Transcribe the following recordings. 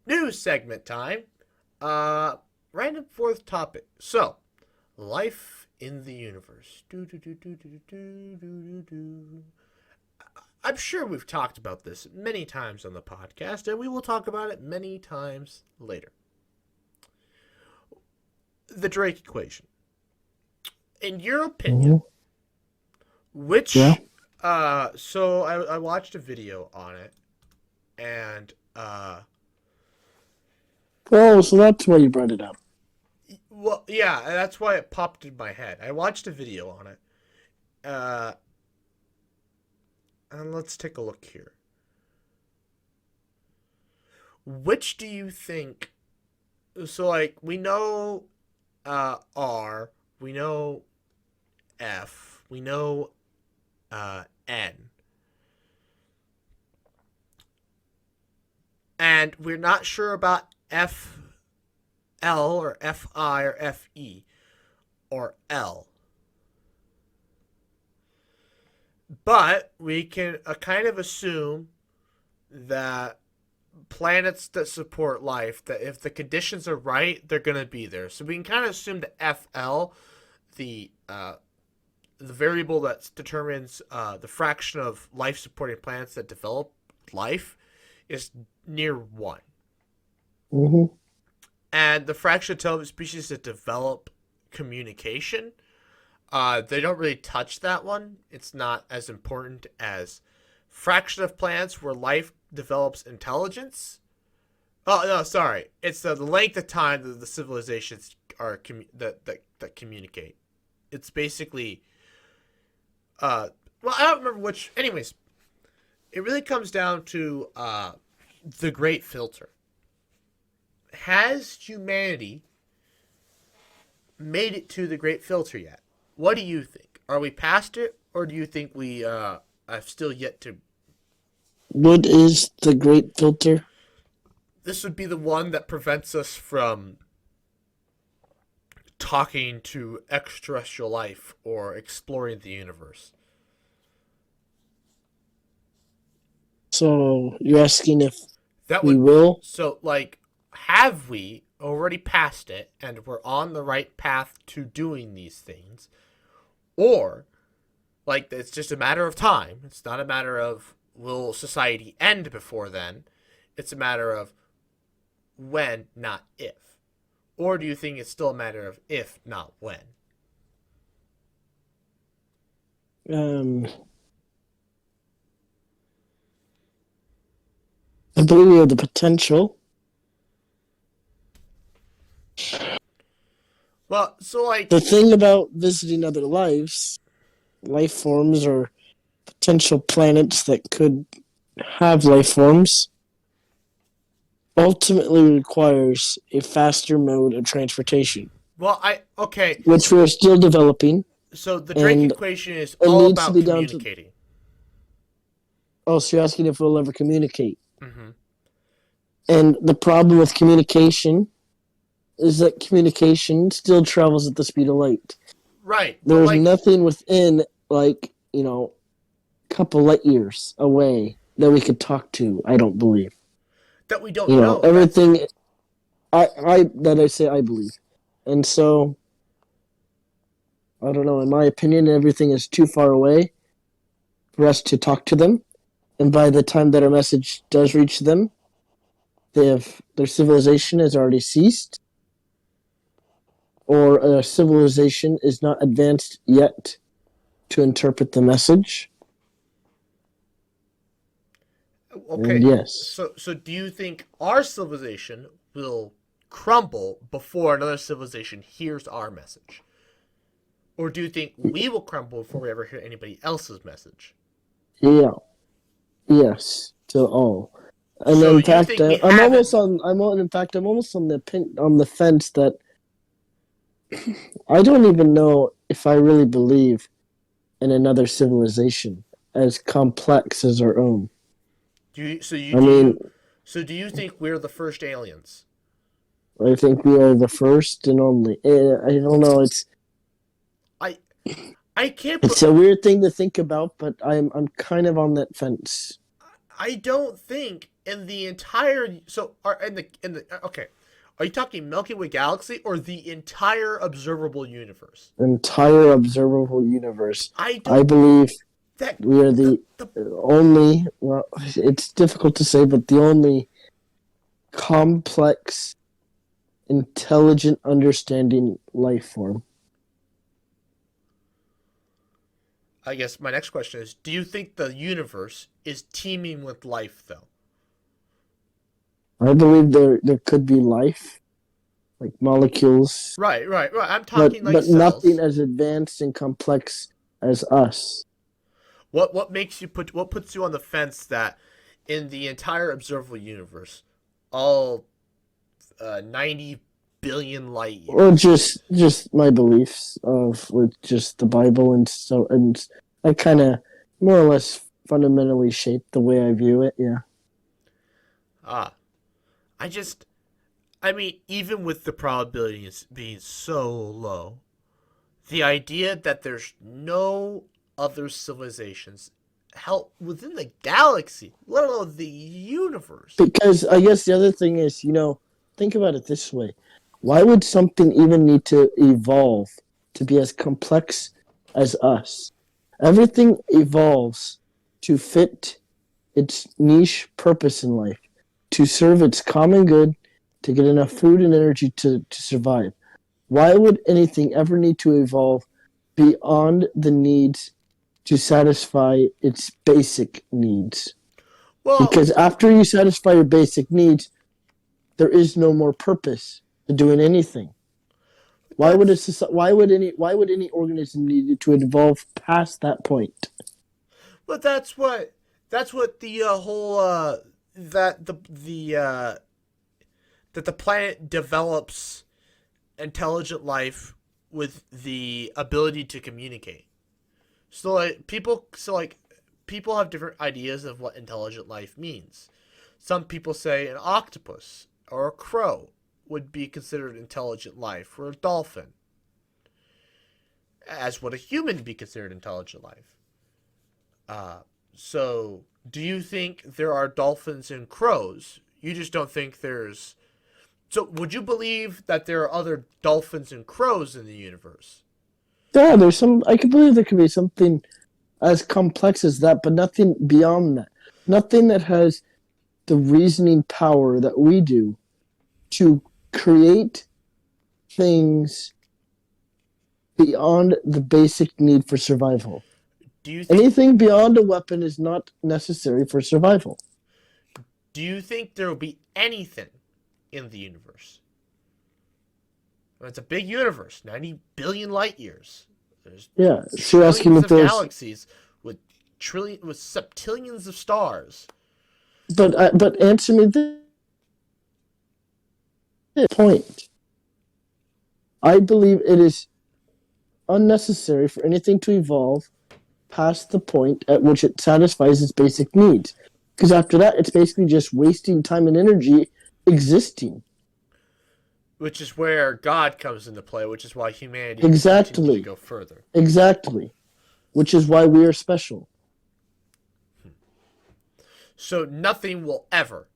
News segment time. Random fourth topic. So, life in the universe. I'm sure we've talked about this many times on the podcast, and we will talk about it many times later. The Drake equation. In your Hmm. opinion, Yeah. which I watched a video on it, and Oh, so that's why you brought it up. well, yeah, that's why it popped in my head. I watched a video on it. Uh, and let's take a look here. Which do you think? So, like, we know R, we know F, we know N, and we're not sure about FL or FI or FE or L. But we can kind of assume that planets that support life, that if the conditions are right, they're going to be there. So we can kind of assume that FL, the variable that determines the fraction of life supporting planets that develop life, is near 1. Hmm. And the fraction of intelligent species that develop communication, they don't really touch that one. It's not as important as fraction of planets where life develops intelligence. Oh no, sorry. It's the length of time that the civilizations are that communicate. It's basically well, I don't remember which. Anyways, it really comes down to the Great Filter. Has humanity made it to the Great Filter yet? What do you think? Are we past it, or do you think we have still yet to? What is the great filter? This would be the one that prevents us from talking to extraterrestrial life or exploring the universe. So you're asking if That we would be will? so. Like, have we already passed it and we're on the right path to doing these things, or like it's just a matter of time? It's not a matter of will society end before then. It's a matter of when, not if. Or do you think it's still a matter of if, not when? Um, I believe we have the potential. Well, so like, The thing about visiting other life forms, or potential planets that could have life forms, ultimately requires a faster mode of transportation, well, I okay. which we're still developing, So the Drake and equation is it all needs to about be down to. communicating. Oh, so you're asking if we'll ever communicate? Mm-hmm. And the problem with communication is that communication still travels at the speed of light. Right, but There's like nothing within, like, a couple light years away that we could talk to. I don't believe. that we don't know. That's Everything. I say I believe, and so I don't know. In my opinion, everything is too far away for us to talk to them. And by the time that our message does reach them, their civilization has already ceased, or a civilization is not advanced yet to interpret the message. And okay. yes, So do you think our civilization will crumble before another civilization hears our message? Or do you think we will crumble before we ever hear anybody else's message? yeah, yes to all. And So in you fact, think we haven't? I'm almost on the fence that I don't even know if I really believe in another civilization as complex as our own. Do you so you I do mean, you so do you think we're the first aliens? I think we are the first and only. I don't know. I I can't. It's a weird thing to think about, but I'm kind of on that fence. I don't think in the entire so are in the okay. Are you talking Milky Way galaxy or the entire observable universe? Entire observable universe. I I don't believe that we are the the the only, well, it's difficult to say, but the only complex, intelligent, understanding life form. I guess my next question is: do you think the universe is teeming with life, though? I believe there could be life, like molecules, Right. I'm but talking like nothing cells. as advanced and complex as us. What makes you put what puts you on the fence that in the entire observable universe, all 90 billion light Or years. just my beliefs of with just the Bible, and I kind of more or less fundamentally shaped the way I view it. Yeah. Ah, I just, I mean, even with the probabilities being so low, the idea that there's no other civilizations help within the galaxy, let alone the universe. Because I guess the other thing is, think about it this way. Why would something even need to evolve to be as complex as us? Everything evolves to fit its niche purpose in life, to serve its common good, to get enough food and energy to survive. Why would anything ever need to evolve beyond the needs to satisfy its basic needs? Well, Because after you satisfy your basic needs, there is no more purpose to doing anything. that's Why would any organism need to evolve past that point? but that's what the whole that the that the planet develops intelligent life with the ability to communicate. So people have different ideas of what intelligent life means. Some people say an octopus or a crow would be considered intelligent life, or a dolphin, as would a human be considered intelligent life. Uh, so, do you think there are dolphins and crows? You just don't think there's. So, would you believe that there are other dolphins and crows in the universe? Yeah, there's some. I can believe there could be something as complex as that, but nothing beyond that. Nothing that has the reasoning power that we do to create things beyond the basic need for survival. Do you think Anything beyond a weapon is not necessary for survival. do you think there will be anything in the universe? It's a big universe, 90 billion light years. There's Yeah. So you're asking trillions if of there's, galaxies with septillions of stars. but answer me this point. I believe it is unnecessary for anything to evolve past the point at which it satisfies its basic needs. Because after that, it's basically just wasting time and energy existing. Which is where God comes into play, which is why humanity will continue to Exactly. go further. Exactly. Which is why we are special. So nothing will ever,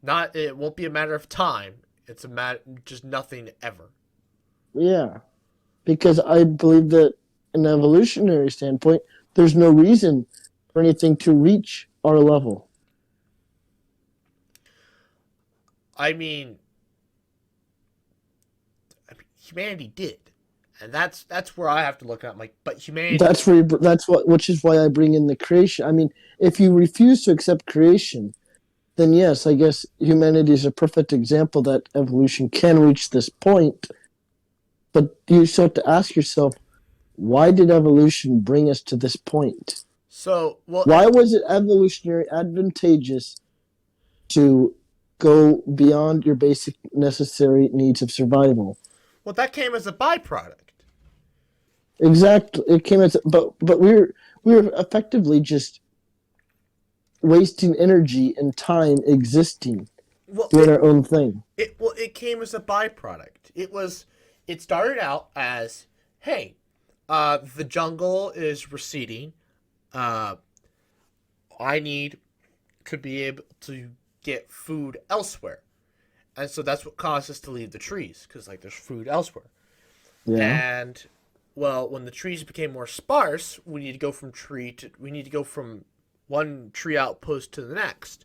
not it won't be a matter of time. It's a matter just nothing ever. Yeah. Because I believe that in an evolutionary standpoint, there's no reason for anything to reach our level. I mean, humanity did, and that's where I have to look at. Like, but humanity, Which is why I bring in the creation. I mean, if you refuse to accept creation, then yes, I guess humanity is a perfect example that evolution can reach this point. But you still have to ask yourself, why did evolution bring us to this point? so well, Why was it evolutionary advantageous to go beyond your basic necessary needs of survival? well, that came as a byproduct. Exactly. It came as, but we're effectively just wasting energy and time existing, Well, doing our own thing. it came as a byproduct. It started out as, hey, the jungle is receding. Uh, I need to be able to get food elsewhere. And so that's what caused us to leave the trees, because like there's food elsewhere. Yeah. And well, when the trees became more sparse, we need to go from one tree outpost to the next.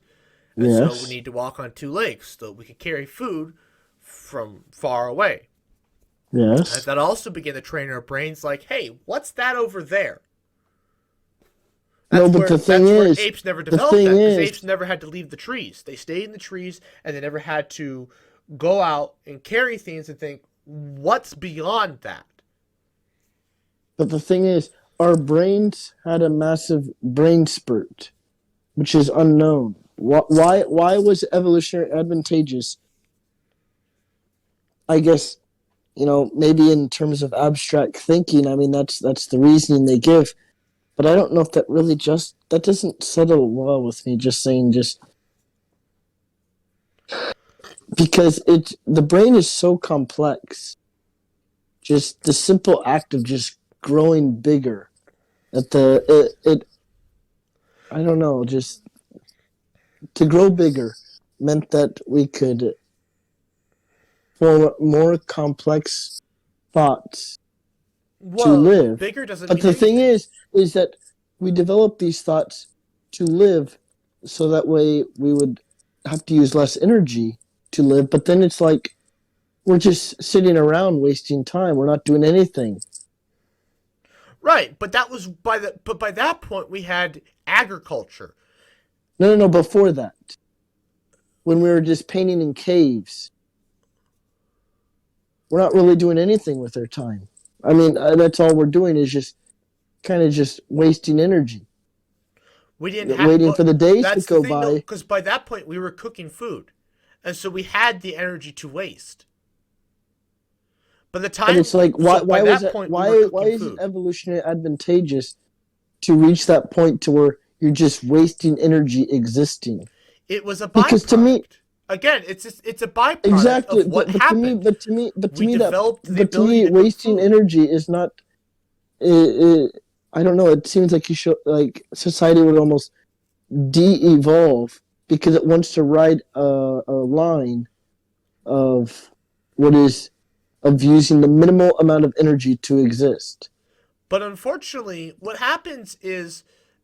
And so we Yes. need to walk on two legs so we can carry food from far away. And Yes. that also began to train our brains like, hey, what's that over there? No, That's but where the thing that's where is, apes never the developed thing that, because is, apes never had to leave the trees. They stayed in the trees and they never had to go out and carry things and think, what's beyond that? but the thing is, our brains had a massive brain spurt, which is unknown. Why was evolutionary advantageous? I guess, maybe in terms of abstract thinking. I mean, that's the reasoning they give. But I don't know if that really that doesn't settle well with me. Just saying, just because the brain is so complex. Just the simple act of just growing bigger at I don't know, just to grow bigger meant that we could form more complex thoughts to Well, live. bigger doesn't But mean the thing anything. is that we develop these thoughts to live, so that way we would have to use less energy to live. But then it's like we're just sitting around wasting time. We're not doing anything. Right, but by that point we had agriculture. No, no, no. Before that, when we were just painting in caves, we're not really doing anything with our time. I mean, that's all we're doing is just kind of just wasting energy, We didn't have waiting well, for the days to that's the go thing though, by. because by that point we were cooking food. And so we had the energy to waste. By the But time it's like, so by why was that it? point we were Why cooking is it food. evolutionary advantageous to reach that point to where you're just wasting energy existing? It was a Because to me, byproduct. Again, it's a byproduct exactly. of what But to me, happened. We developed the but to me, ability to cook wasting food. energy is not. I don't know. It seems like you should like society would almost de-evolve because it wants to ride a line of what is of using the minimal amount of energy to exist. But unfortunately, what happens is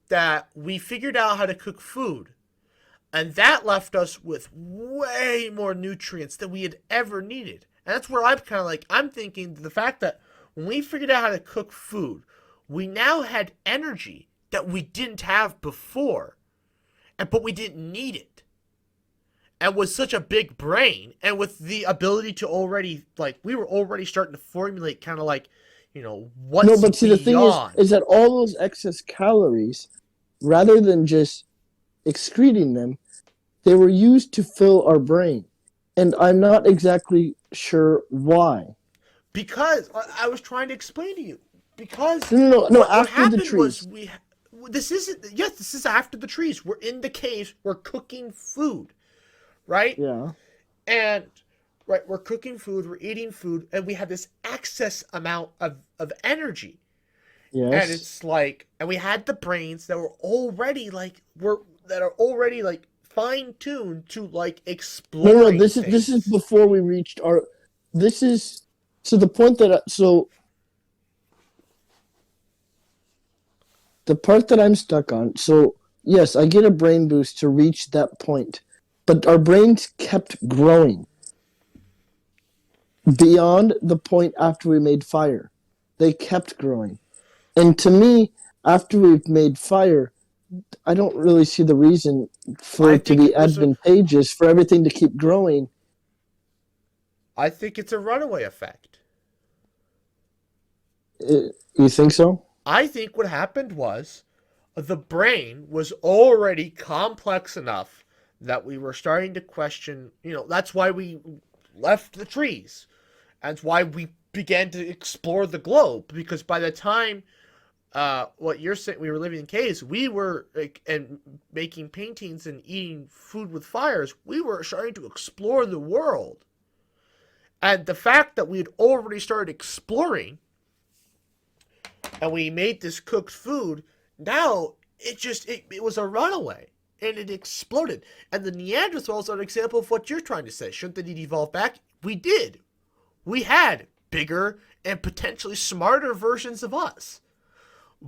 that we figured out how to cook food. And that left us with way more nutrients than we had ever needed. And that's where I'm kind of like, I'm thinking the fact that when we figured out how to cook food, we now had energy that we didn't have before. But we didn't need it. And with such a big brain and with the ability to already, like, we were already starting to formulate kind of like, No, what's but see, the thing is beyond. that all those excess calories, rather than just excreting them, they were used to fill our brain. And I'm not exactly sure why. Because I was trying to explain to you. Because No, no, no, no, what after the happened was trees. this is after the trees. We're in the caves. We're cooking food, right? Yeah. And right, we're cooking food. We're eating food, and we have this excess amount of energy. And Yes. it's like, and we had the brains that were already like that are already like fine tuned to like No, no, exploring this is things. before we reached our. This is so the point that so the part that I'm stuck on. So yes, I get a brain boost to reach that point, but our brains kept growing beyond the point after we made fire. They kept growing, and to me, after we've made fire, I don't really see the reason for I it to think be it was a advantageous for everything to keep growing. I think it's a runaway effect. You think so? I think what happened was the brain was already complex enough that we were starting to question, that's why we left the trees. That's why we began to explore the globe, because by the time what you're saying, we were living in caves, we were like, and making paintings and eating food with fires, we were starting to explore the world. And the fact that we had already started exploring and we made this cooked food, now it was a runaway. and it exploded. And the Neanderthals are an example of what you're trying to say. Shouldn't they need to evolve back? We did. We had bigger and potentially smarter versions of us.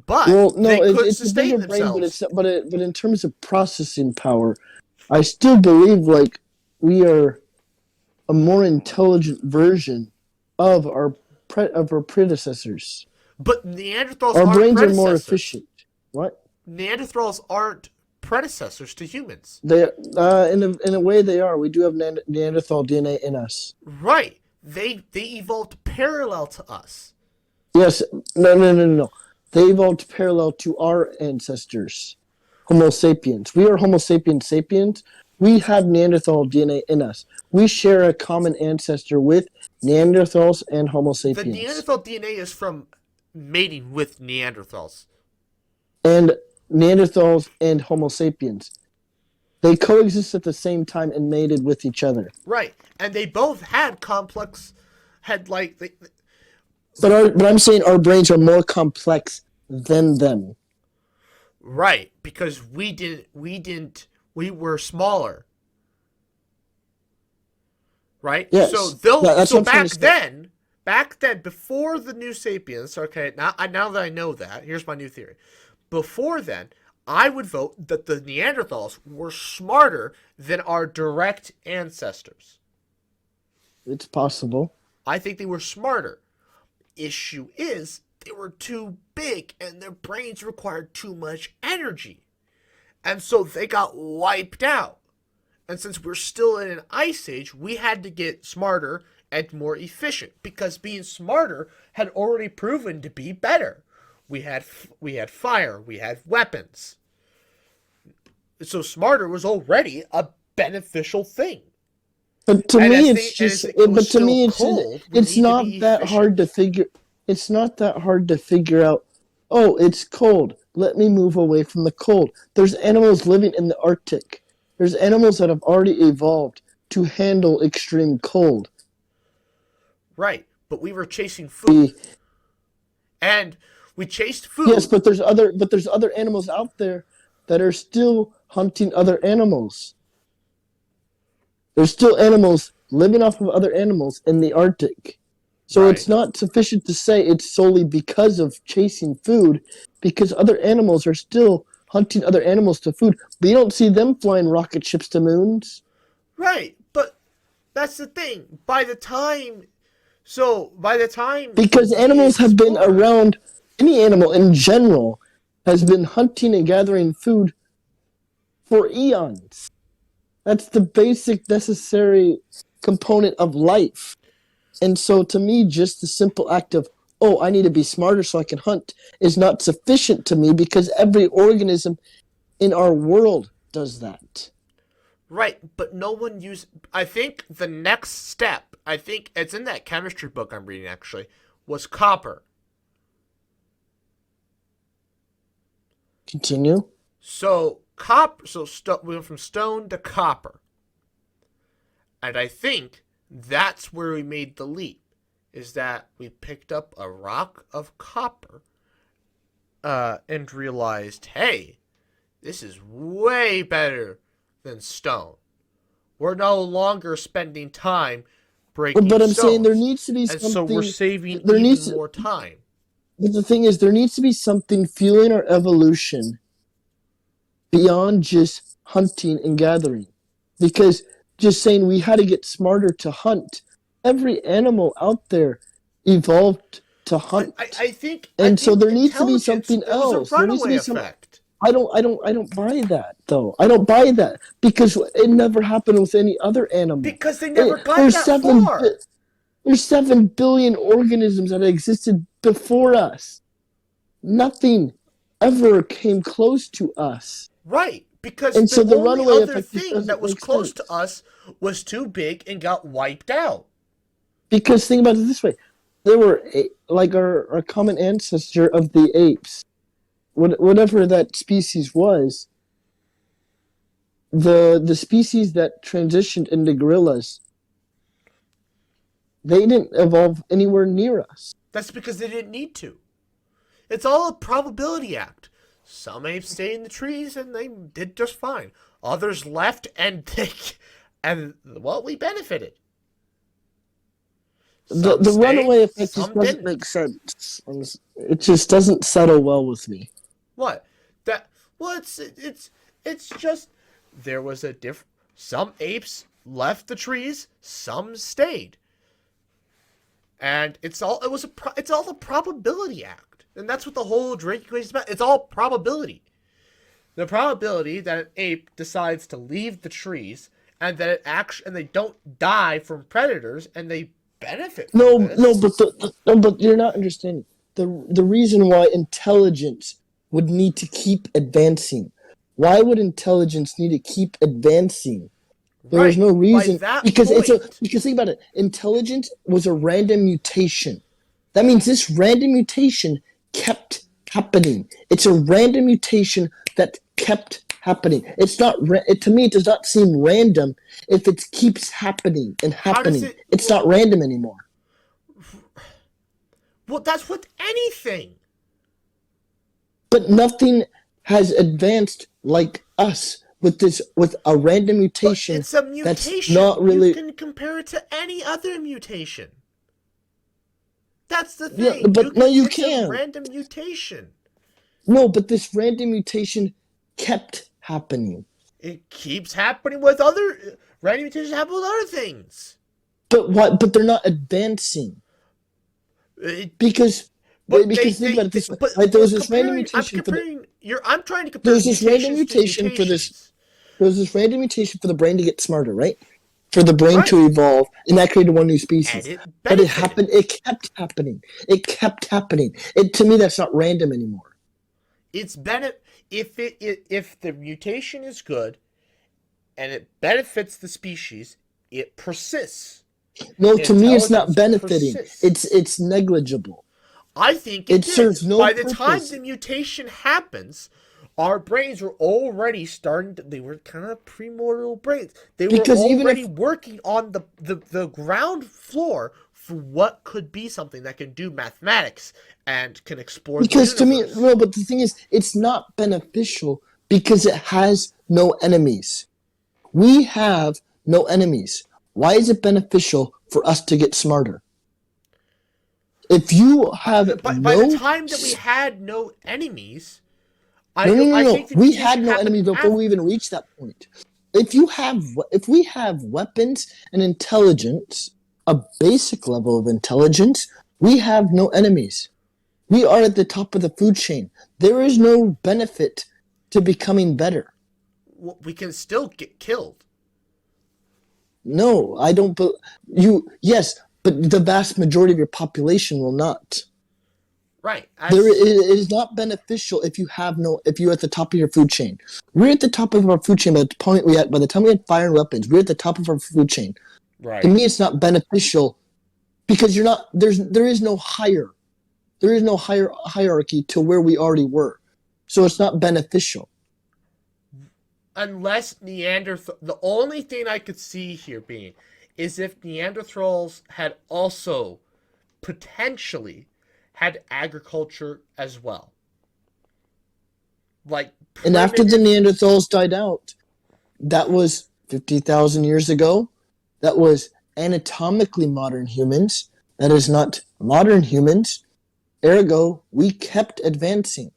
But Well, no, they couldn't it's a sustain bigger brain, themselves. but in terms of processing power, I still believe like we are a more intelligent version of our predecessors. But Neanderthals Our aren't brains are more predecessors. efficient. What? Neanderthals aren't predecessors to humans. They in a way they are. We do have Neanderthal DNA in us. Right. They evolved parallel to us. Yes. No. They evolved parallel to our ancestors, Homo sapiens. We are Homo sapiens sapiens. We have Neanderthal DNA in us. We share a common ancestor with Neanderthals and Homo The sapiens. Neanderthal DNA is from mating with Neanderthals. And Neanderthals and Homo sapiens. They coexist at the same time and mated with each other. Right. And they both had complex had like But I'm saying our brains are more complex than them. right, because we were smaller. Right? Yes. So That's so what I'm trying to say. back then before the new sapiens, okay, now that I know that, here's my new theory. Before then, I would vote that the Neanderthals were smarter than our direct ancestors. It's possible. I think they were smarter. Issue is, they were too big and their brains required too much energy. And so they got wiped out. And since we're still in an ice age, we had to get smarter and more efficient because being smarter had already proven to be better. We had fire, we had weapons. So smarter was already a beneficial thing. But to And me, as it's they, and just. as it was But to still me, cold, we it's need to not be that hard efficient. to figure. It's not that hard to figure out. Oh, it's cold. Let me move away from the cold. There's animals living in the Arctic. There's animals that have already evolved to handle extreme cold. Right, but we were chasing The, food. And we chased yes, food. but there's other animals out there that are still hunting other animals. There's still animals living off of other animals in the Arctic. So Right. it's not sufficient to say it's solely because of chasing food, because other animals are still hunting other animals to food. We don't see them flying rocket ships to moons. Right, but that's the thing. By the time Because we animals have been explored, around, any animal in general has been hunting and gathering food for eons. That's the basic necessary component of life. And so to me, just the simple act of, oh, I need to be smarter so I can hunt is not sufficient to me because every organism in our world does that. right, but no one used. I think the next step, I think it's in that chemistry book I'm reading actually, was copper. Continue. We went from stone to copper. And I think that's where we made the leap, is that we picked up a rock of copper and realized, hey, this is way better than stone. We're no longer spending time breaking But I'm stones. saying there needs to be and something. so we're saving There even needs to, more time. but the thing is, there needs to be something fueling our evolution beyond just hunting and gathering. Because just saying we had to get smarter to hunt, every animal out there evolved to hunt. I think And so there needs to be intelligence, something it was a else. There needs to runaway be some. effect. I don't buy that though. I don't buy that because it never happened with any other animal. Because they never got There's that far. there's 7 billion organisms that existed before us. Nothing ever came close to us. Right, because And so the the only runaway other effect just thing that doesn't was make close sense. to us was too big and got wiped out. Because think about it this way: there were like our common ancestor of the apes, whatever that species was. The species that transitioned into gorillas, they didn't evolve anywhere near us. That's because they didn't need to. It's all a probability act. Some apes stayed in the trees and they did just fine. Others left and we benefited. Some The stayed, runaway effect just some doesn't didn't. make sense. It just doesn't settle well with me. What? That well, it's just there was a diff. Some apes left the trees, some stayed, and it's all the probability act, and that's what the whole Drake equation is about. It's all probability. The probability that an ape decides to leave the trees and that and they don't die from predators and they benefit from No, this. no, but you're not understanding. The reason why intelligence would need to keep advancing. Why would intelligence need to keep advancing? There is Right. no By reason that because point, because think about it. Intelligence was a random mutation. That means this random mutation kept happening. It's a random mutation that kept happening. It's not to me. It does not seem random if it keeps happening and how does happening. it? It's not random anymore. Well, that's with anything. But nothing has advanced like us with a random But mutation it's a that's mutation. not really. You can compare it to any other mutation. That's the Yeah, thing. but no, you It's a can't. random mutation. No, but this random mutation kept happening. It keeps happening with other random mutations happen with other things. But what? But they're not advancing It, because but think about it this way. but Right, there we're was this random comparing. I'm mutation for the comparing. I'm trying to compare there was this random mutations to mutation for this mutations. there was this random mutation for the brain to get smarter, right? For the brain Right. to evolve, and that created one new And species. it But it benefited. happened. It kept happening. It kept happening. To me, that's not random anymore. It's if the mutation is good and it benefits the species, it persists. No, to me, it's not Intelligence benefiting. persists. It's negligible. I think It it did. serves no By the time purpose. the mutation happens, our brains were already starting to, they were kind of primordial brains. They were Because even already if working on the ground floor for what could be something that can do mathematics and can explore because the to me, universe. no, but the thing is, it's not beneficial because it has no enemies. We have no enemies. Why is it beneficial for us to get smarter? If you have But by the no time that we had no enemies, no, I no. think the We mutation had no happened enemies before we even reached that point. If we have weapons and intelligence, a basic level of intelligence, we have no enemies. We are at the top of the food chain. There is no benefit to becoming better. we can still get killed. No, I don't. Yes, but the vast majority of your population will not. Right. It is not beneficial if you're at the top of your food chain. We're at the top of our food chain by the time we had fire and weapons. We're at the top of our food chain. Right. To me, it's not beneficial because you're not. There is no higher. There is no higher hierarchy to where we already were, so it's not beneficial. Unless the only thing I could see here being is if Neanderthals had also potentially had agriculture as well. Like And after the Neanderthals died out, that was 50,000 years ago. That was anatomically modern humans. That is not modern humans. Ergo, we kept advancing.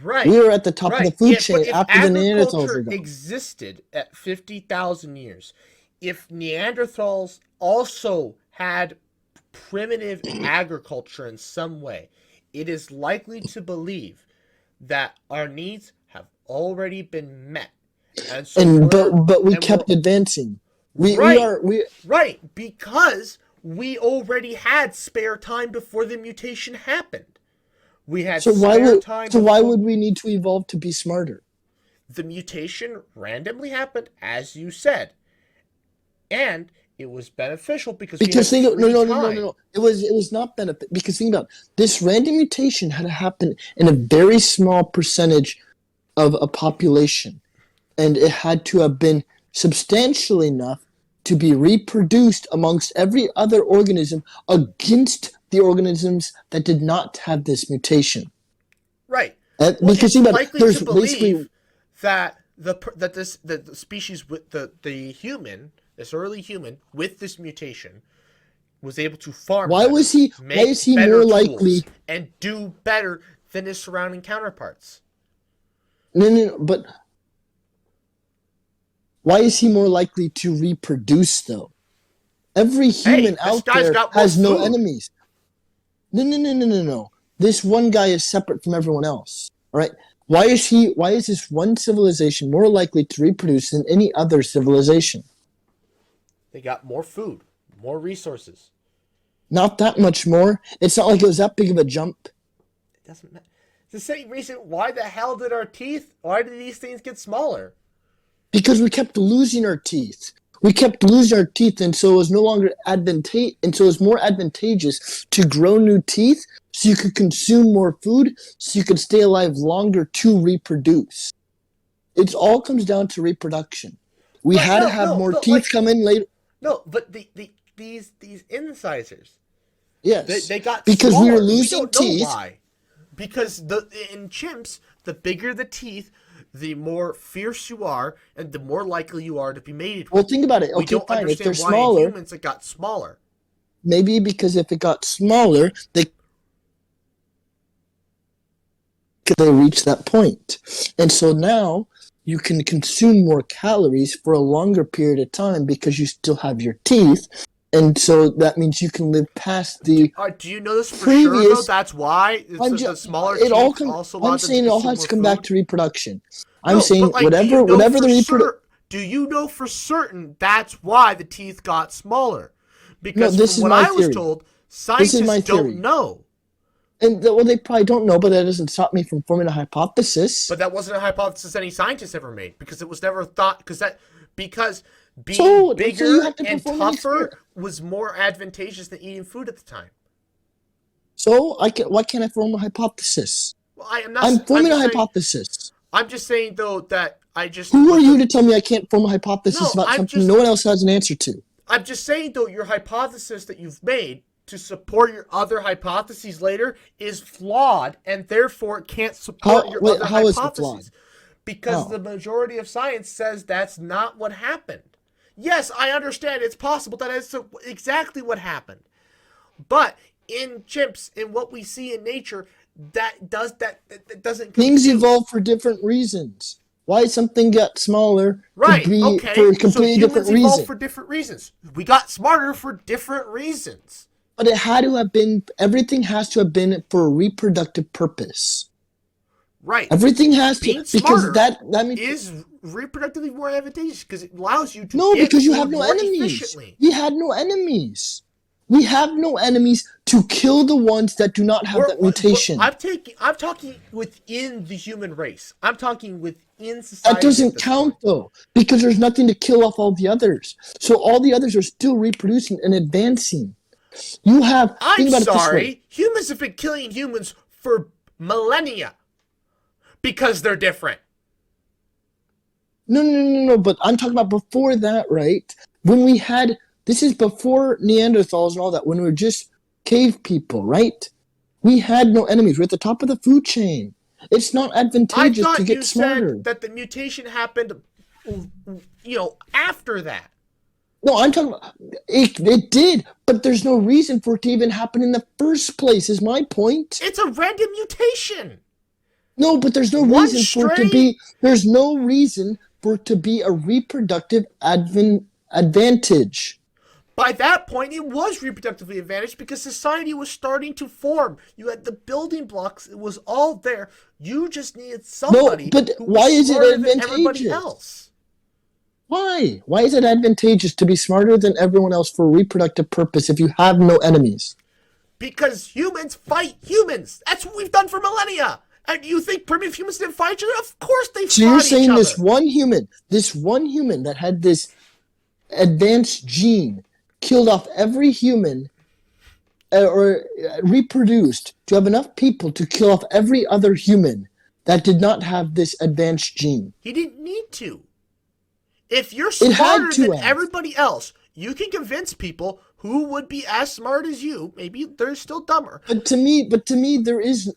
Right. We were at the top of the food But chain if after the Neanderthals were agriculture gone. existed at 50,000 years, if Neanderthals also had primitive agriculture in some way, it is likely to believe that our needs have already been met. And so But we kept advancing. Right, because we already had spare time before the mutation happened. We had time. So why would we need to evolve to be smarter? The mutation randomly happened, as you said, and it was beneficial because no. It was not benefit because think about it. This random mutation had to happen in a very small percentage of a population, and it had to have been substantial enough to be reproduced amongst every other organism against the organisms that did not have this mutation. Right. Well, Because it's think about it, likely there's to basically believe that the species with the human, this early human with this mutation, was able to farm why better, was he why make is he better more tools, likely and do better than his surrounding counterparts. no, but why is he more likely to reproduce though? Every human Hey, this out guy's there got more has no food. enemies. No. This one guy is separate from everyone else. All right. Why is this one civilization more likely to reproduce than any other civilization? They got more food, more resources. Not that much more. It's not like it was that big of a jump. It doesn't matter. It's the same reason. Why the hell did our teeth? Why did these things get smaller? Because we kept losing our teeth. We kept losing our teeth, and so it was no longer advantageous. And so it was more advantageous to grow new teeth, so you could consume more food, so you could stay alive longer to reproduce. It all comes down to reproduction. We But had to no, have no, more but teeth like come in later. no, but these incisors, they Yes, they got because we were smaller. We losing don't know teeth. why. Because in chimps, the bigger the teeth, the more fierce you are, and the more likely you are to be mated Well, with. think about it. We Okay, don't fine. If they're understand why in smaller, humans it got smaller. maybe because if it got smaller, they reach that point. And so now you can consume more calories for a longer period of time because you still have your teeth. And so that means you can live past the Do you know this for sure though? previous. That's why I'm the just, smaller it all teeth come. also I'm allowed them to saying it all consume has more to come back food. to reproduction. I'm No, saying but like, do you know whatever for the reproduction. sure? Do you know for certain that's why the teeth got smaller? No, Because this from is what my I was theory. told, This is scientists my don't theory. know. And well, they probably don't know, but that doesn't stop me from forming a hypothesis. But that wasn't a hypothesis any scientist ever made because it was never thought because being So you bigger have to and perform an experiment. tougher was more advantageous than eating food at the time. So why can't I form a hypothesis? Well, I am not. I'm I'm forming a just saying. hypothesis. I'm just saying though that I just Who are what you the to tell me I can't form a hypothesis no. about something no one else has an answer to? I'm just saying though your hypothesis that you've made to support your other hypotheses later is flawed and therefore it can't support your other How is it flawed? hypotheses because How? the majority of science says that's not what happened. Yes, I understand it's possible that is exactly what happened. But in chimps, in what we see in nature, that doesn't Things compute. evolve for different reasons. Why something got smaller could Right, be for okay. a So completely different humans evolved reason. for different reasons. We got smarter for different reasons. But it had to have been, everything has to have been for a reproductive purpose. Right. Everything has to, Being because smarter that means. is reproductively more advantageous because it allows you to No, get because you have food no more enemies. efficiently. We had no enemies. We have no enemies to kill the ones that do not have that mutation. I'm talking within the human race. I'm talking within society. That doesn't count though, because there's nothing to kill off all the others. So all the others are still reproducing and advancing. You have. I'm Think about it this way. sorry. Humans have been killing humans for millennia because they're different. No. But I'm talking about before that, right? When we had. This is before Neanderthals and all that. When we were just cave people, right? We had no enemies. We're at the top of the food chain. It's not I advantageous to thought get you smarter. said that the mutation happened, after that. No, I'm talking about it did, but there's no reason for it to even happen in the first place, is my point. It's a random mutation. No, but there's no One reason for it to strain- be there's no reason for it to be a reproductive advantage. By that point, it was reproductively advantaged because society was starting to form. You had the building blocks; it was all there. You just needed somebody but who why was is it smarter than everybody advantageous? else. Why? Why is it advantageous to be smarter than everyone else for a reproductive purpose if you have no enemies? Because humans fight humans. That's what we've done for millennia. And you think primitive humans didn't fight each other? Of course they fought each other. So you're saying this one human that had this advanced gene killed off every human or reproduced to have enough people to kill off every other human that did not have this advanced gene. He didn't need to. If you're smarter than everybody else, you can convince people who would be as smart as you. Maybe they're still dumber. But to me, there is.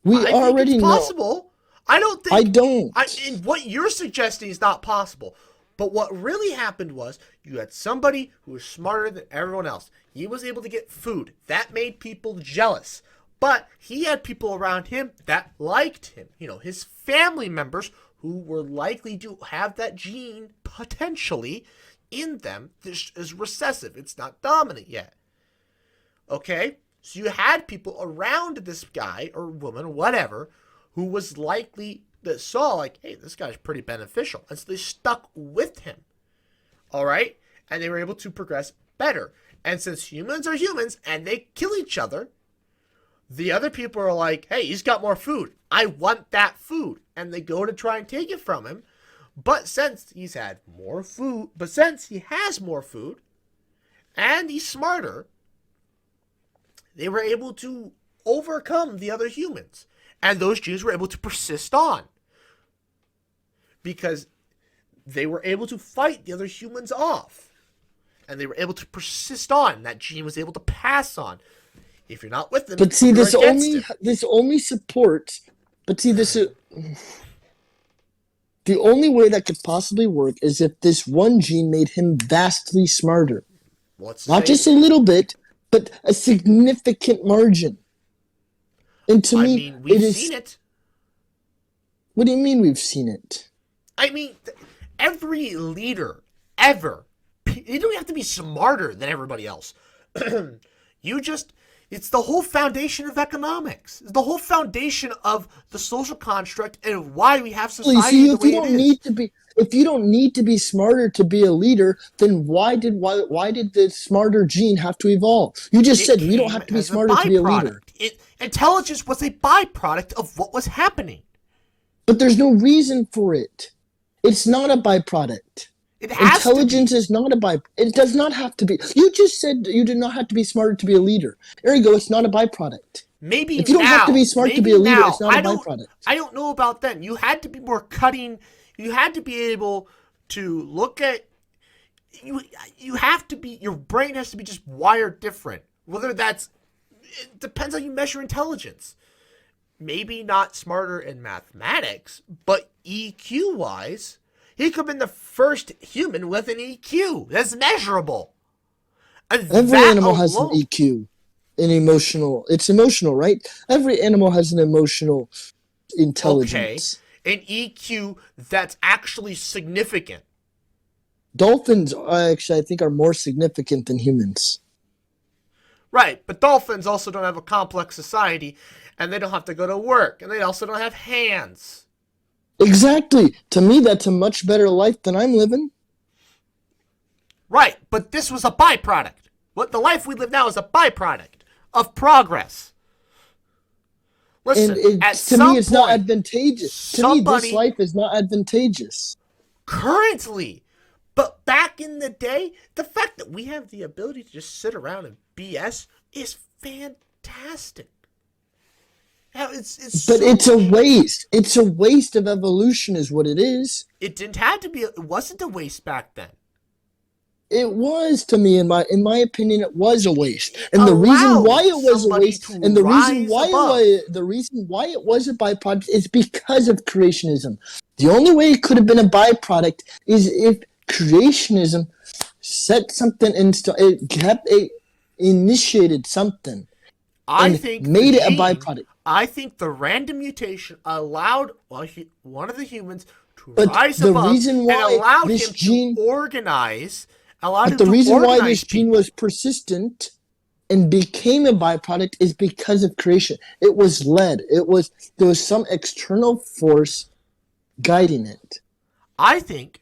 We I think it's already know. possible. I don't I think. don't. And what you're suggesting is not possible. But what really happened was you had somebody who was smarter than everyone else. He was able to get food. That made people jealous. But he had people around him that liked him. You know, his family members who were likely to have that gene potentially in them. This is recessive. It's not dominant yet. Okay? So you had people around this guy or woman, whatever, who was likely that saw like, hey, this guy's pretty beneficial. And so they stuck with him. All right? And they were able to progress better. And since humans are humans and they kill each other, the other people are like, hey, he's got more food. I want that food. And they go to try and take it from him. But since he's had more food, but since he has more food and he's smarter, they were able to overcome the other humans. And those genes were able to persist on. Because they were able to fight the other humans off. And they were able to persist on. That gene was able to pass on. If you're not with them, But see, you're this against only supports. But see, this the only way that could possibly work is if this one gene made him vastly smarter. Not just a little bit, but a significant margin. And to me, mean, we've seen it. What do you mean we've seen it? I mean, every leader ever, you don't have to be smarter than everybody else. It's the whole foundation of economics. It's the whole foundation of the social construct and why we have society the way it is. If you don't need to be smarter to be a leader, then why did the smarter gene have to evolve? You just said we don't have to be smarter to be a leader. Intelligence was a byproduct of what was happening. But there's no reason for it. It's not a byproduct. Intelligence is not a byproduct. It does not have to be. You just said you did not have to be smarter to be a leader. Ergo, it's not a byproduct. Maybe if you don't have to be smart to be a leader, it's not a byproduct. I don't know about then. You had to be more cutting. You had to be able to look at. You have to be. Your brain has to be just wired different. Whether that's, it depends on how you measure intelligence. Maybe not smarter in mathematics, but EQ wise. He could have been the first human with an EQ. That's measurable. And every animal has an EQ. It's emotional, right? Every animal has an emotional intelligence. Okay. An EQ that's actually significant. Dolphins, actually, I think, are more significant than humans. Right, but dolphins also don't have a complex society, and they don't have to go to work, and they also don't have hands. Exactly. To me, that's a much better life than I'm living. Right, but this was a byproduct. What the life we live now is a byproduct of progress. Listen, to me, it's not advantageous. To me, this life is not advantageous. Currently. But back in the day, the fact that we have the ability to just sit around and BS is fantastic. It's a waste. It's a waste of evolution is what it is. It didn't have to be. It wasn't a waste back then. It was, to me, in my opinion, it was a waste. And the reason why it was a waste, and the reason why it was a byproduct is because of creationism. The only way it could have been a byproduct is if creationism set something in stone. It initiated something. I think made it a byproduct. I think the random mutation allowed one of the humans to rise above and allowed him to organize. But the reason why this gene was persistent and became a byproduct is because of creation. It was led. There was some external force guiding it. I think.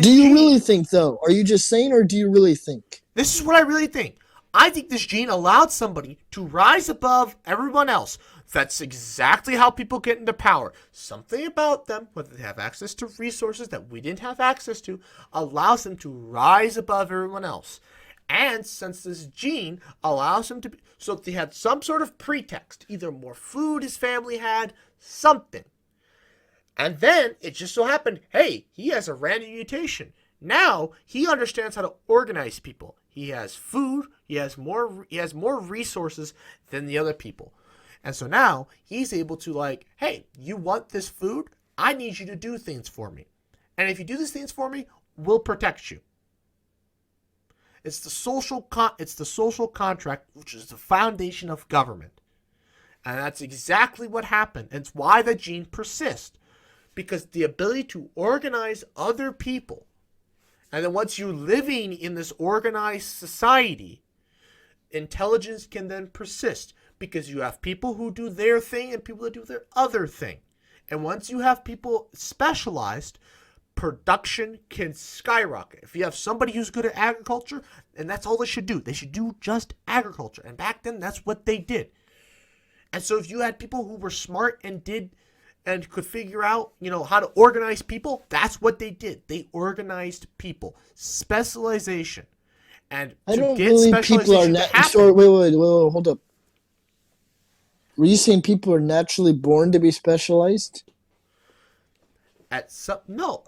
Do you really think, though? Are you just saying, or do you really think? This is what I really think. I think this gene allowed somebody to rise above everyone else. That's exactly how people get into power. Something about them, whether they have access to resources that we didn't have access to, allows them to rise above everyone else. And since this gene allows him to be, so they had some sort of pretext, either more food his family had, something. And then it just so happened, hey, he has a random mutation. Now he understands how to organize people. He has food. He has more resources than the other people. And so now he's able to like, hey, you want this food? I need you to do things for me. And if you do these things for me, we'll protect you. It's the social contract, which is the foundation of government. And that's exactly what happened. And it's why the gene persists. Because the ability to organize other people, and then once you're living in this organized society, intelligence can then persist. Because you have people who do their thing and people that do their other thing. And once you have people specialized, production can skyrocket. If you have somebody who's good at agriculture, and that's all they should do. They should do just agriculture. And back then, that's what they did. And so if you had people who were smart and could figure out, how to organize people, that's what they did. They organized people. Specialization. And I to don't get believe people are specialization to happen, wait, hold up. Were you saying people are naturally born to be specialized? no.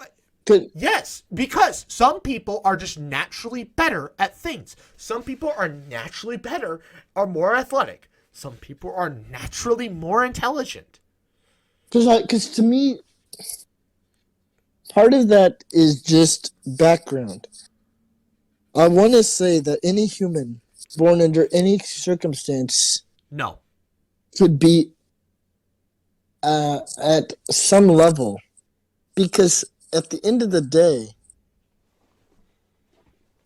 Good. Yes, because some people are just naturally better at things. Some people are naturally better or more athletic. Some people are naturally more intelligent. Because to me, part of that is just background. I want to say that any human born under any circumstance No. could be at some level, because at the end of the day,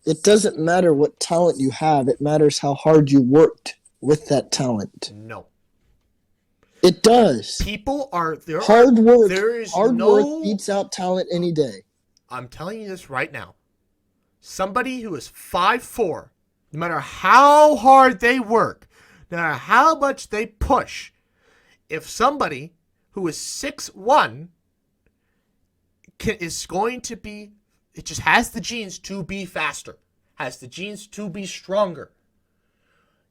it doesn't matter what talent you have. It matters how hard you worked with that talent. No. It does. People are there. Hard work. There is Hard no. work beats out talent any day. I'm telling you this right now. Somebody who is 5'4", no matter how hard they work, no matter how much they push, if somebody who is 6'1" is going to be, it just has the genes to be faster, has the genes to be stronger,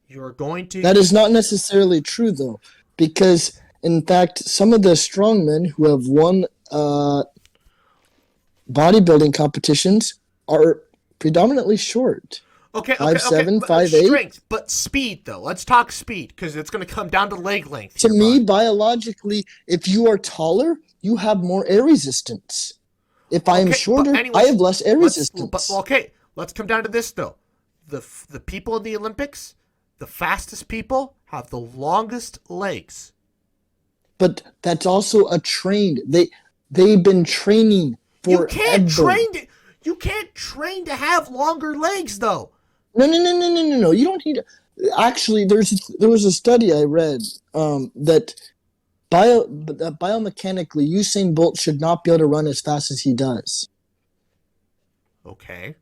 you're going to... That is not necessarily true, though, because, in fact, some of the strongmen who have won bodybuilding competitions are predominantly short. Okay, 5'7", but 5'8". strength, but speed, though. Let's talk speed, because it's going to come down to leg length. To me, biologically, if you are taller, you have more air resistance. If I am shorter, I have less air resistance. Let's come down to this, though. The people in the Olympics, the fastest people, have the longest legs. But that's also a trained. They've been training forever. You can't train to have longer legs, though. No. You don't need to. Actually, there was a study I read that biomechanically Usain Bolt should not be able to run as fast as he does. Okay.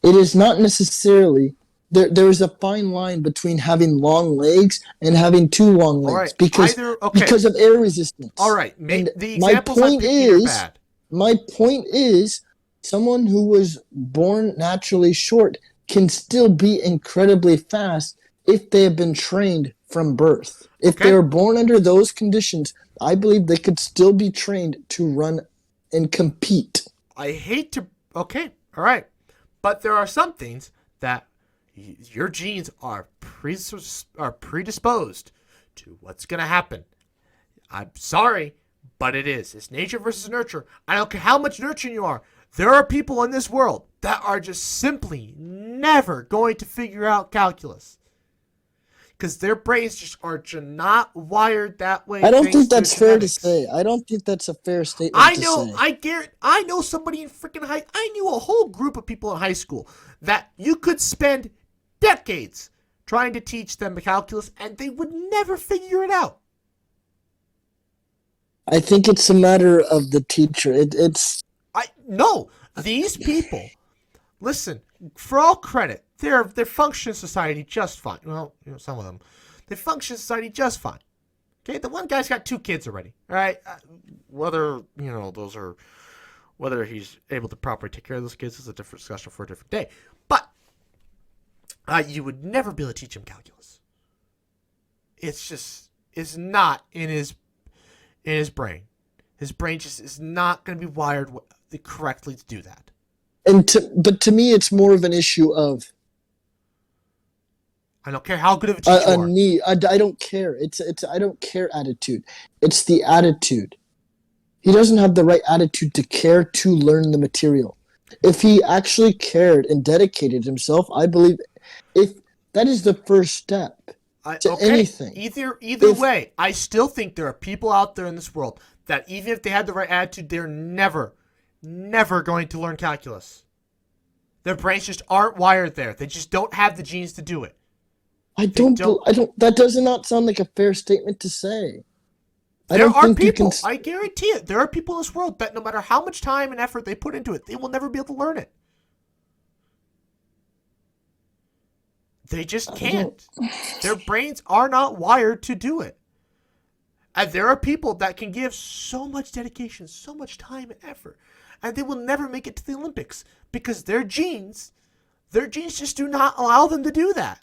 It is not necessarily there is a fine line between having long legs and having too long legs because of air resistance. All right. The examples I'm picking are bad. My point is, someone who was born naturally short can still be incredibly fast if they have been trained from birth. If they were born under those conditions, I believe they could still be trained to run and compete. I hate to... Okay, all right. But there are some things that your genes are predisposed to what's going to happen. I'm sorry, but it is. It's nature versus nurture. I don't care how much nurturing you are. There are people in this world that are just simply never going to figure out calculus. Because their brains just are not wired that way. I don't think that's fair to say. I don't think that's a fair statement to say. I know somebody in freaking I knew a whole group of people in high school that you could spend decades trying to teach them the calculus and they would never figure it out. I think it's a matter of the teacher. No, these people, listen, for all credit, they function in society just fine. Well, some of them, they function in society just fine. Okay, the one guy's got 2 kids already. All right, whether whether he's able to properly take care of those kids is a different discussion for a different day. But you would never be able to teach him calculus. It's not in his brain. His brain just is not going to be wired correctly to do that. But to me, it's more of an issue of I don't care how good of a teacher you are. I don't care. It's I don't care attitude. It's the attitude. He doesn't have the right attitude to care to learn the material. If he actually cared and dedicated himself, I believe if that is the first step to anything. Either way, I still think there are people out there in this world that even if they had the right attitude, they're never going to learn calculus. Their brains just aren't wired there. They just don't have the genes to do it. I don't. That does not sound like a fair statement to say. There are people, I guarantee it, there are people in this world that no matter how much time and effort they put into it, they will never be able to learn it. They just can't. Their brains are not wired to do it. And there are people that can give so much dedication, so much time and effort, and they will never make it to the Olympics because their genes just do not allow them to do that.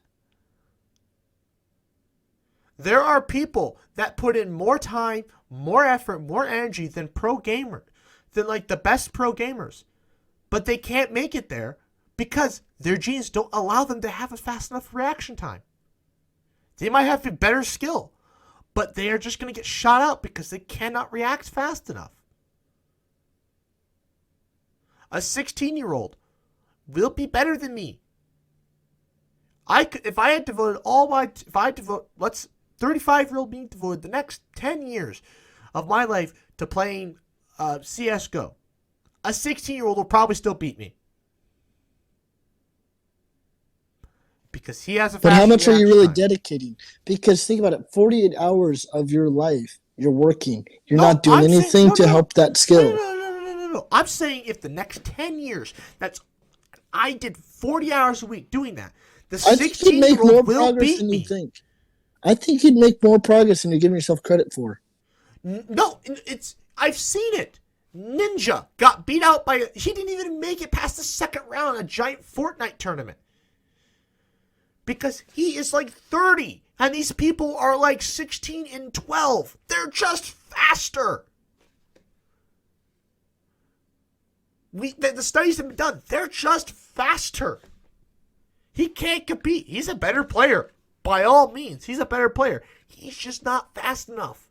There are people that put in more time, more effort, more energy than like the best pro gamers. But they can't make it there because their genes don't allow them to have a fast enough reaction time. They might have a better skill, but they are just going to get shot out because they cannot react fast enough. A 16-year-old will be better than me. If I had devoted 35-year-old being devoted the next 10 years of my life to playing CSGO, a 16-year-old will probably still beat me. Because he has a But how much are you really dedicating? Because think about it, 48 hours of your life, you're working. You're not doing anything to help that skill. No. I'm saying if the next 10 years, I did 40 hours a week doing that, the 16-year-old will beat me. I think you'd make more progress than you're giving yourself credit for. No, I've seen it. Ninja got beat out he didn't even make it past the second round in a giant Fortnite tournament. Because he is like 30, and these people are like 16 and 12. They're just faster. The studies have been done. They're just faster. He can't compete. He's a better player. By all means, he's a better player. He's just not fast enough.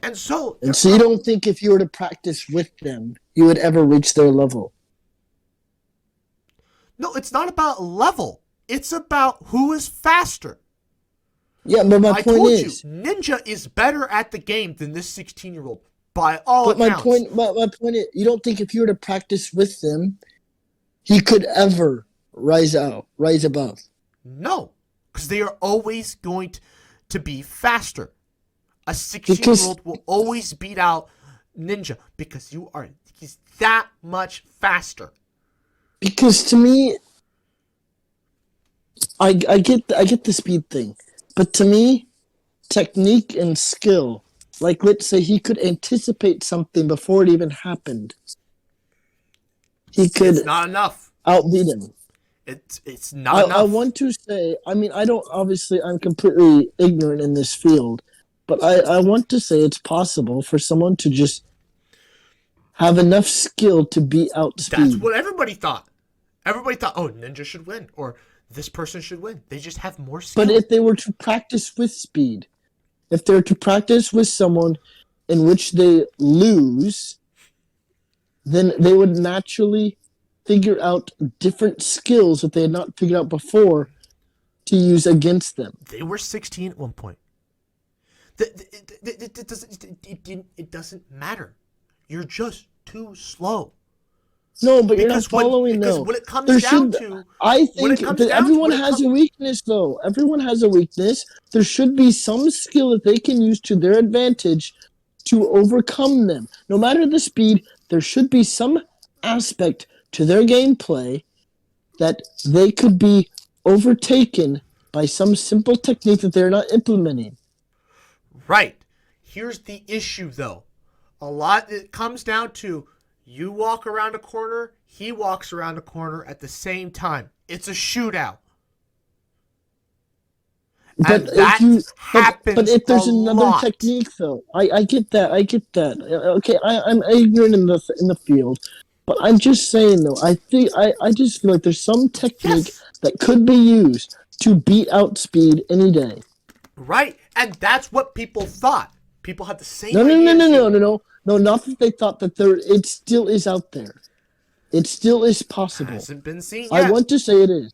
And so you don't think if you were to practice with them, you would ever reach their level? No, it's not about level. It's about who is faster. Yeah, but my point is, Ninja is better at the game than this 16-year-old by all accounts. My point is, you don't think if you were to practice with them, he could ever rise above? No, because they are always going to be faster. A 16-year-old will always beat out Ninja because he's that much faster. Because to me, I get the speed thing, but to me, technique and skill, like let's say he could anticipate something before it even happened. It's not enough. Outbeat him. It's not enough. I want to say, I'm completely ignorant in this field, but I want to say it's possible for someone to just have enough skill to beat out speed. That's what everybody thought. Everybody thought, oh, Ninja should win, or this person should win. They just have more skill. But if they were to practice with speed, if they were to practice with someone in which they lose, then they would naturally figure out different skills that they had not figured out before to use against them. They were 16 at one point. It doesn't matter. You're just too slow. No, but you're not following, though. When it comes down to... I think that everyone has a weakness, though. Everyone has a weakness. There should be some skill that they can use to their advantage to overcome them. No matter the speed, there should be some aspect to their gameplay that they could be overtaken by some simple technique that they're not implementing. Right. Here's the issue, though. It comes down to you walk around a corner, he walks around a corner at the same time. It's a shootout. But if there's another technique, though, I get that. Okay, I'm ignorant in the field, But I'm just saying though, I just feel like there's some technique Yes. that could be used to beat out speed any day. Right. And that's what people thought. People had the No, same no, no, idea no, as no, you. no, no, no. Not that they thought that it still is out there. It still is possible. Hasn't been seen I yet. want to say it is.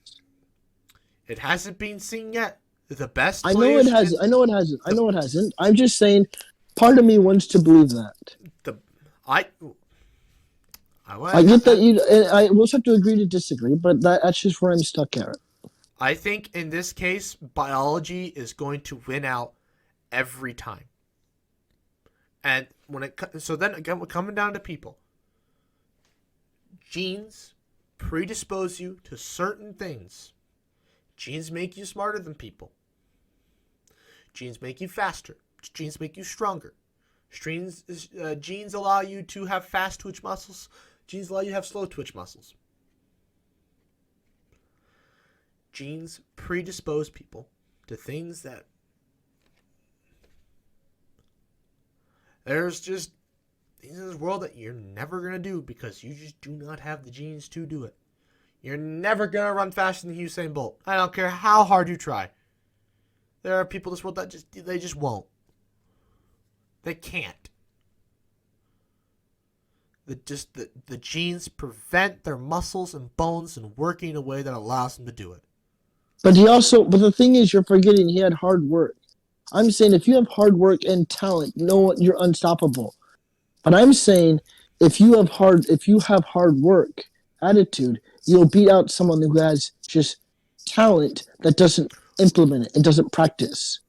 It hasn't been seen yet. The best I know it players has. in I know it hasn't. I the know it hasn't. I'm just saying. Part of me wants to believe that. the I I get that you. I will have to agree to disagree, but that's just where I'm stuck at. I think in this case, biology is going to win out every time. And so then again, we're coming down to people. Genes predispose you to certain things. Genes make you smarter than people. Genes make you faster. Genes make you stronger. Genes allow you to have fast twitch muscles. Genes allow you to have slow twitch muscles. Genes predispose people to things that there's just things in this world that you're never going to do because you just do not have the genes to do it. You're never going to run faster than Usain Bolt. I don't care how hard you try. There are people in this world that they just won't. They can't. The genes prevent their muscles and bones from working in a way that allows them to do it. But the thing is, you're forgetting he had hard work. I'm saying if you have hard work and talent, you're unstoppable. But I'm saying if you have hard work, attitude, you'll beat out someone who has just talent that doesn't implement it and doesn't practice.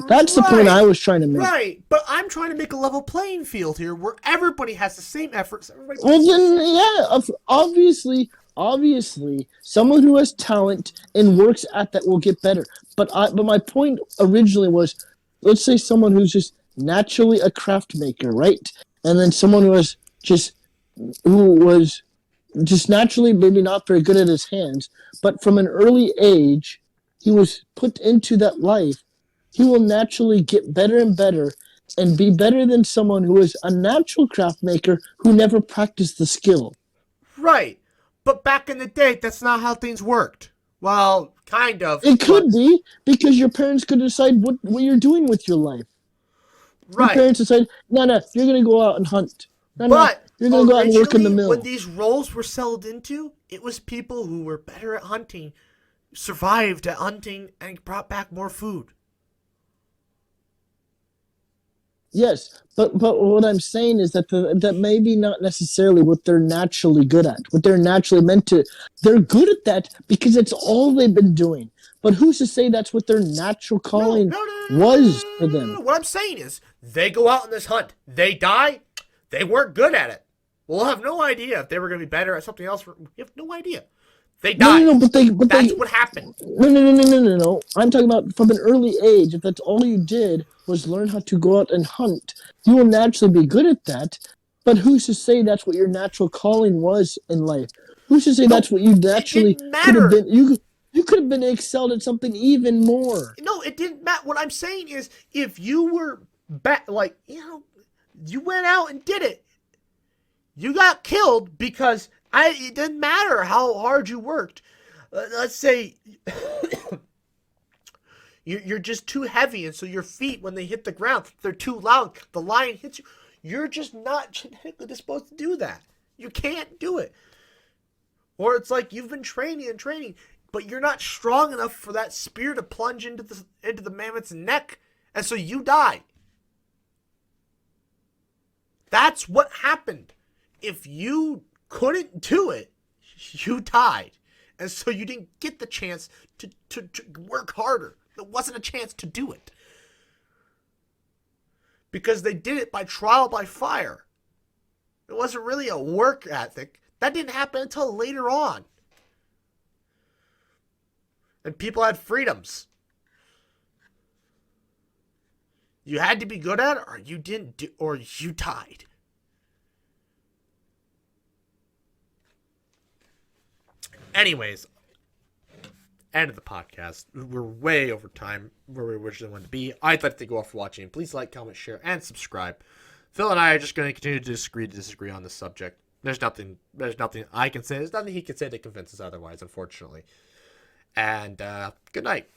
That's the point I was trying to make. Right, but I'm trying to make a level playing field here where everybody has the same efforts. Well, then, yeah, obviously, someone who has talent and works at that will get better. But my point originally was, let's say someone who's just naturally a craft maker, right? And then someone who was just naturally maybe not very good at his hands, but from an early age, he was put into that life. He will naturally get better and better and be better than someone who is a natural craft maker who never practiced the skill. Right, but back in the day, that's not how things worked. Well, kind of. It could be because your parents could decide what you're doing with your life. Right. Your parents decide, no, you're going to go out and hunt. But you're going to go out and work in the mill. When these roles were settled into, it was people who were better at hunting, survived at hunting, and brought back more food. Yes, but what I'm saying is that that maybe not necessarily what they're naturally good at, what they're naturally meant to. They're good at that because it's all they've been doing. But who's to say that's what their natural calling was for them? What I'm saying is, they go out on this hunt. They die. They weren't good at it. We'll have no idea if they were going to be better at something else. We have no idea. They died. No, but that's what happened. No. I'm talking about from an early age. If that's all you did was learn how to go out and hunt, you will naturally be good at that. But who's to say that's what your natural calling was in life? Who's to say that's what you naturally could have been? You could have been excelled at something even more. No, it didn't matter. What I'm saying is, if you were you went out and did it, you got killed because it didn't matter how hard you worked. Let's say you're just too heavy, and so your feet, when they hit the ground, they're too loud. The lion hits you. You're just not genetically disposed to do that. You can't do it. Or it's like you've been training and training, but you're not strong enough for that spear to plunge into the mammoth's neck, and so you die. That's what happened. If you couldn't do it, you died. And so you didn't get the chance to work harder. There wasn't a chance to do it. Because they did it by trial by fire. It wasn't really a work ethic. That didn't happen until later on. And people had freedoms. You had to be good at it, or you didn't do, or you died. Anyways, end of the podcast. We're way over time where we originally wanted to be. I'd like to thank you all for watching. Please like, comment, share, and subscribe. Phil and I are just going to continue to disagree on this subject. There's nothing I can say. There's nothing he can say to convince us otherwise, unfortunately. And good night.